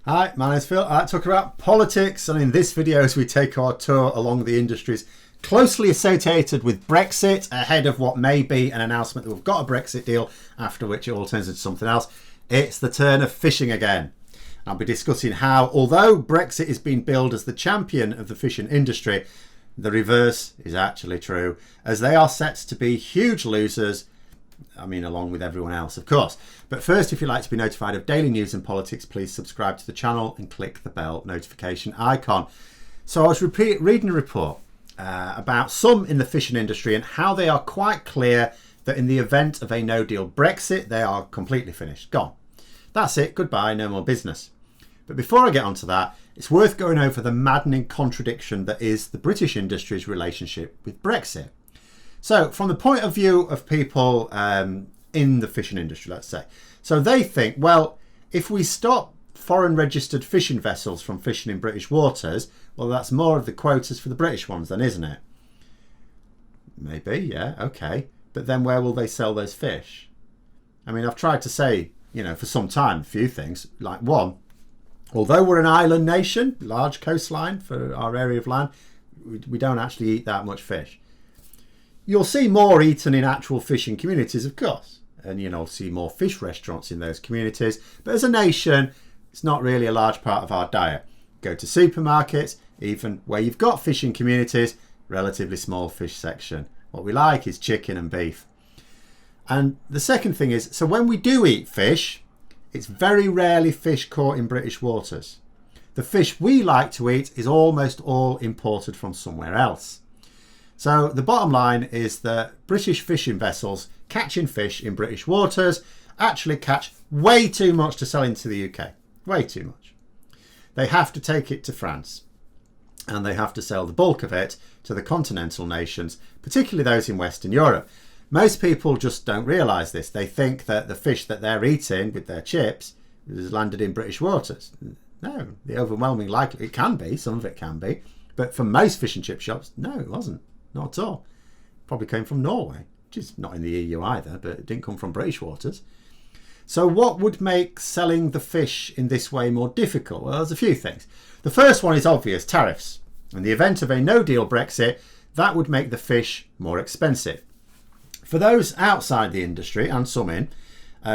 Hi, my name's Phil. I talk about politics, and in this video as we take our tour along the industries closely associated with Brexit ahead of what may be an announcement that we've got a Brexit deal, after which it all turns into something else. It's the turn of fishing again. I'll be discussing how, although Brexit is being billed as the champion of the fishing industry, the reverse is actually true, as they are set to be huge losers. I mean, along with everyone else, of course. But first, if you'd like to be notified of daily news and politics, please subscribe to the channel and click the bell notification icon. So I was reading a report about some in the fishing industry and how they are quite clear that in the event of a no-deal Brexit, they are completely finished, gone. That's it, goodbye, no more business. But before I get onto that, it's worth going over the maddening contradiction that is the British industry's relationship with Brexit. So from the point of view of people in the fishing industry, let's say, so they think, well, if we stop foreign registered fishing vessels from fishing in British waters, well, that's more of the quotas for the British ones then, isn't it? Maybe, yeah, okay. But then where will they sell those fish? I mean, I've tried to say, for some time, a few things. Like one, although we're an island nation, large coastline for our area of land, we don't actually eat that much fish. You'll see more eaten in actual fishing communities, of course, and you'll see more fish restaurants in those communities. But as a nation, it's not really a large part of our diet. Go to supermarkets, even where you've got fishing communities, relatively small fish section. What we like is chicken and beef. And the second thing is, so when we do eat fish, it's very rarely fish caught in British waters. The fish we like to eat is almost all imported from somewhere else. So the bottom line is that British fishing vessels catching fish in British waters actually catch way too much to sell into the UK. Way too much. They have to take it to France and they have to sell the bulk of it to the continental nations, particularly those in Western Europe. Most people just don't realise this. They think that the fish that they're eating with their chips has landed in British waters. No, the overwhelming likely, it can be, some of it can be, but for most fish and chip shops, no, it wasn't. Not at all. Probably came from Norway, which is not in the EU either, but it didn't come from British waters. So what would make selling the fish in this way more difficult? Well, there's a few things. The first one is obvious, tariffs. In the event of a no-deal Brexit, that would make the fish more expensive. For those outside the industry, and some in,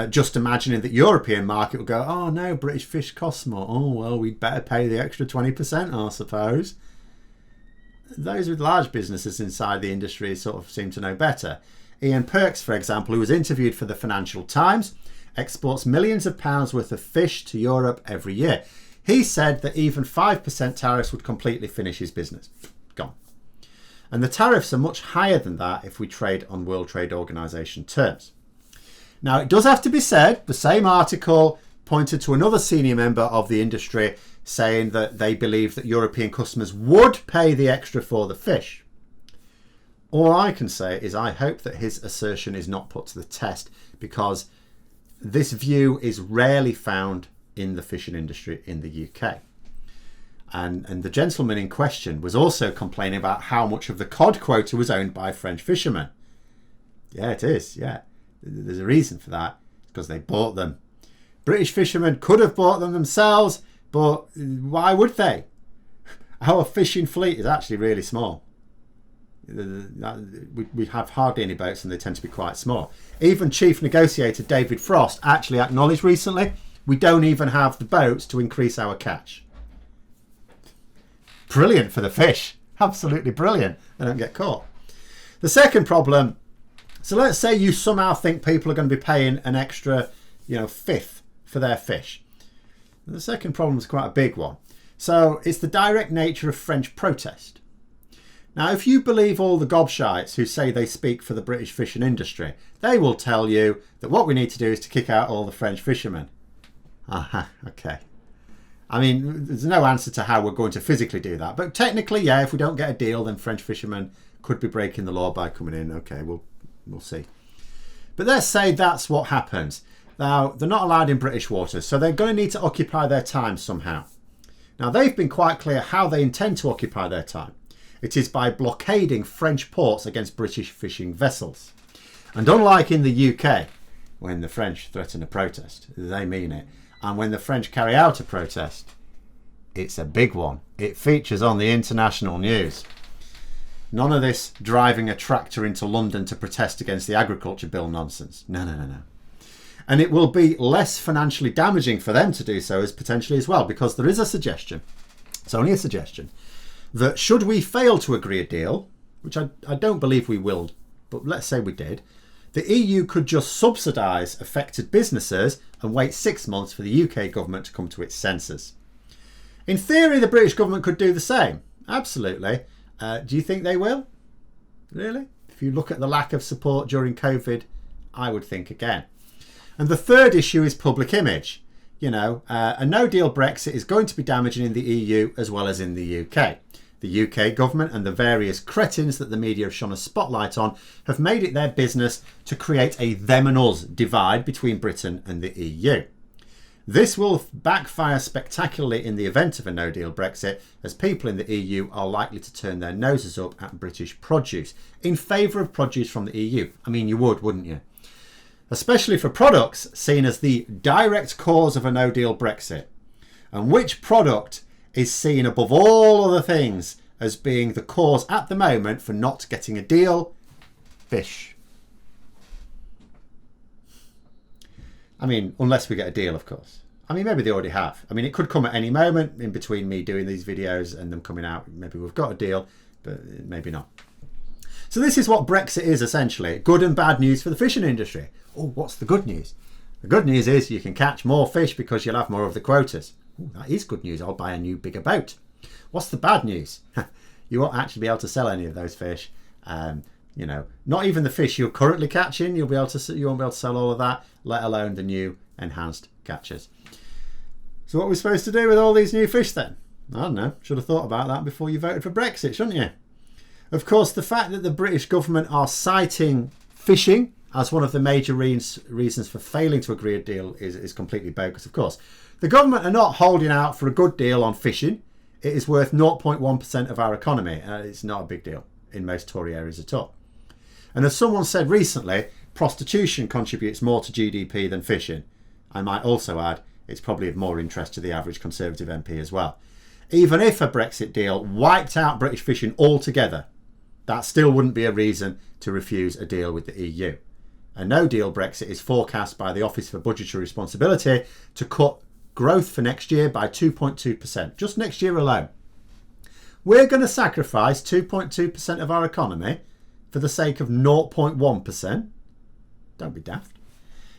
just imagining that European market will go, oh no, British fish costs more. Oh, well, we'd better pay the extra 20%, I suppose. Those with large businesses inside the industry sort of seem to know better. Ian Perks, for example, who was interviewed for the Financial Times, exports millions of pounds worth of fish to Europe every year. He said that even 5% tariffs would completely finish his business. Gone. And the tariffs are much higher than that if we trade on World Trade Organization terms. Now, it does have to be said, the same article pointed to another senior member of the industry saying that they believe that European customers would pay the extra for the fish. All I can say is I hope that his assertion is not put to the test, because this view is rarely found in the fishing industry in the UK. And the gentleman in question was also complaining about how much of the cod quota was owned by French fishermen. Yeah, it is, yeah. There's a reason for that. It's because they bought them. British fishermen could have bought them themselves, but why would they? Our fishing fleet is actually really small. We have hardly any boats and they tend to be quite small. Even Chief Negotiator David Frost actually acknowledged recently, we don't even have the boats to increase our catch. Brilliant for the fish. Absolutely brilliant. They don't get caught. The second problem, so let's say you somehow think people are going to be paying an extra, fifth for their fish. The second problem is quite a big one. So it's the direct nature of French protest. Now, if you believe all the gobshites who say they speak for the British fishing industry, they will tell you that what we need to do is to kick out all the French fishermen. Aha, okay. I mean, there's no answer to how we're going to physically do that. But technically, yeah, if we don't get a deal, then French fishermen could be breaking the law by coming in. Okay, we'll see. But let's say that's what happens. Now, they're not allowed in British waters, so they're going to need to occupy their time somehow. Now, they've been quite clear how they intend to occupy their time. It is by blockading French ports against British fishing vessels. And unlike in the UK, when the French threaten a protest, they mean it. And when the French carry out a protest, it's a big one. It features on the international news. None of this driving a tractor into London to protest against the agriculture bill nonsense. No. And it will be less financially damaging for them to do so as potentially as well, because there is a suggestion, it's only a suggestion, that should we fail to agree a deal, which I don't believe we will, but let's say we did, the EU could just subsidise affected businesses and wait 6 months for the UK government to come to its senses. In theory, the British government could do the same. Absolutely. Do you think they will? Really? If you look at the lack of support during COVID, I would think again. And the third issue is public image. A no-deal Brexit is going to be damaging in the EU as well as in the UK. The UK government and the various cretins that the media have shone a spotlight on have made it their business to create a them and us divide between Britain and the EU. This will backfire spectacularly in the event of a no-deal Brexit, as people in the EU are likely to turn their noses up at British produce in favour of produce from the EU. I mean, you would, wouldn't you? Especially for products seen as the direct cause of a no-deal Brexit. And which product is seen above all other things as being the cause at the moment for not getting a deal? Fish. I mean, unless we get a deal, of course. I mean, maybe they already have. I mean, it could come at any moment in between me doing these videos and them coming out. Maybe we've got a deal, but maybe not. So this is what Brexit is essentially. Good and bad news for the fishing industry. Oh, what's the good news? The good news is you can catch more fish because you'll have more of the quotas. Ooh, that is good news. I'll buy a new bigger boat. What's the bad news? You won't actually be able to sell any of those fish. Not even the fish you're currently catching. You won't be able to sell all of that, let alone the new enhanced catches. So what are we supposed to do with all these new fish then? I don't know. Should have thought about that before you voted for Brexit, shouldn't you? Of course, the fact that the British government are citing fishing as one of the major reasons for failing to agree a deal is completely bogus, of course. The government are not holding out for a good deal on fishing. It is worth 0.1% of our economy. It's not a big deal in most Tory areas at all. And as someone said recently, prostitution contributes more to GDP than fishing. I might also add, it's probably of more interest to the average Conservative MP as well. Even if a Brexit deal wiped out British fishing altogether, that still wouldn't be a reason to refuse a deal with the EU. A no-deal Brexit is forecast by the Office for Budgetary Responsibility to cut growth for next year by 2.2%, just next year alone. We're going to sacrifice 2.2% of our economy for the sake of 0.1%. Don't be daft.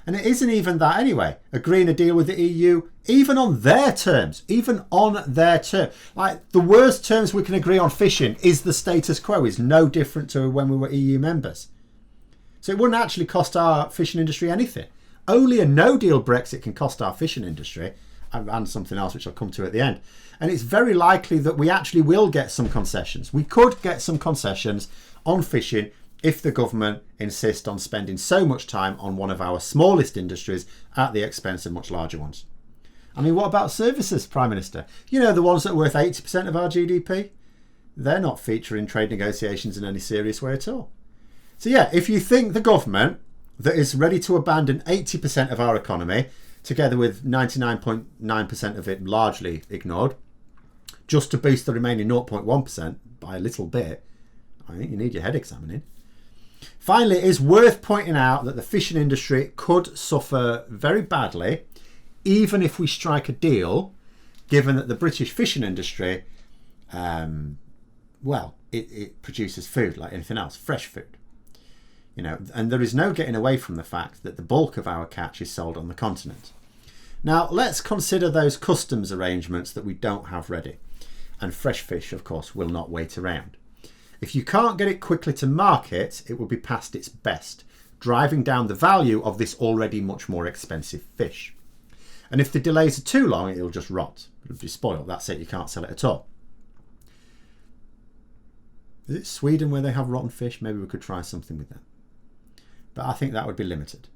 And it isn't even that anyway. Agreeing a deal with the EU, even on their terms, like the worst terms we can agree on fishing is the status quo, is no different to when we were EU members. So it wouldn't actually cost our fishing industry anything. Only a no-deal Brexit can cost our fishing industry, and something else which I'll come to at the end. And it's very likely that we actually will get some concessions. We could get some concessions on fishing if the government insists on spending so much time on one of our smallest industries at the expense of much larger ones. I mean, what about services, Prime Minister? You know, the ones that are worth 80% of our GDP? They're not featuring trade negotiations in any serious way at all. So yeah, if you think the government that is ready to abandon 80% of our economy, together with 99.9% of it largely ignored, just to boost the remaining 0.1% by a little bit, I think you need your head examining. Finally, it is worth pointing out that the fishing industry could suffer very badly even if we strike a deal, given that the British fishing industry, it produces food like anything else, fresh food. You know, and there is no getting away from the fact that the bulk of our catch is sold on the continent. Now, let's consider those customs arrangements that we don't have ready. And fresh fish, of course, will not wait around. If you can't get it quickly to market, it will be past its best, driving down the value of this already much more expensive fish. And if the delays are too long, it'll just rot. It'll be spoiled. That's it. You can't sell it at all. Is it Sweden where they have rotten fish? Maybe we could try something with that. But I think that would be limited.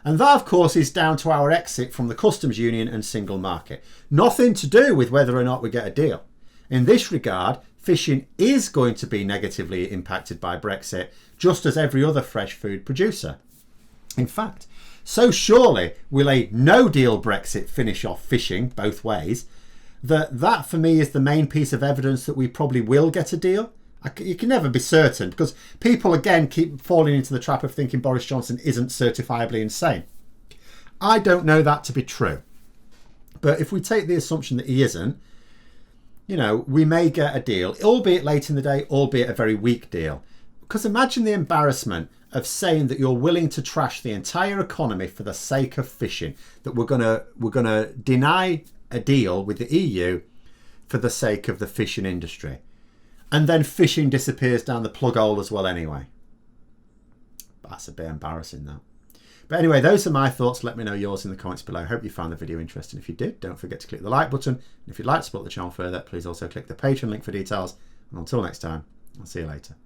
And that, of course, is down to our exit from the customs union and single market. Nothing to do with whether or not we get a deal. In this regard, fishing is going to be negatively impacted by Brexit, just as every other fresh food producer. In fact, So surely will a no-deal Brexit finish off fishing both ways. That for me is the main piece of evidence that we probably will get a deal. You can never be certain, because people again keep falling into the trap of thinking Boris Johnson isn't certifiably insane. I don't know that to be true. But if we take the assumption that he isn't, you know, we may get a deal, albeit late in the day, albeit a very weak deal. Because imagine the embarrassment of saying that you're willing to trash the entire economy for the sake of fishing, that we're gonna deny a deal with the EU for the sake of the fishing industry, and then fishing disappears down the plug hole as well anyway. That's a bit embarrassing, that. But anyway, those are my thoughts. Let me know yours in the comments below. I hope you found the video interesting. If you did, don't forget to click the like button. And if you'd like to support the channel further, please also click the Patreon link for details. And until next time, I'll see you later.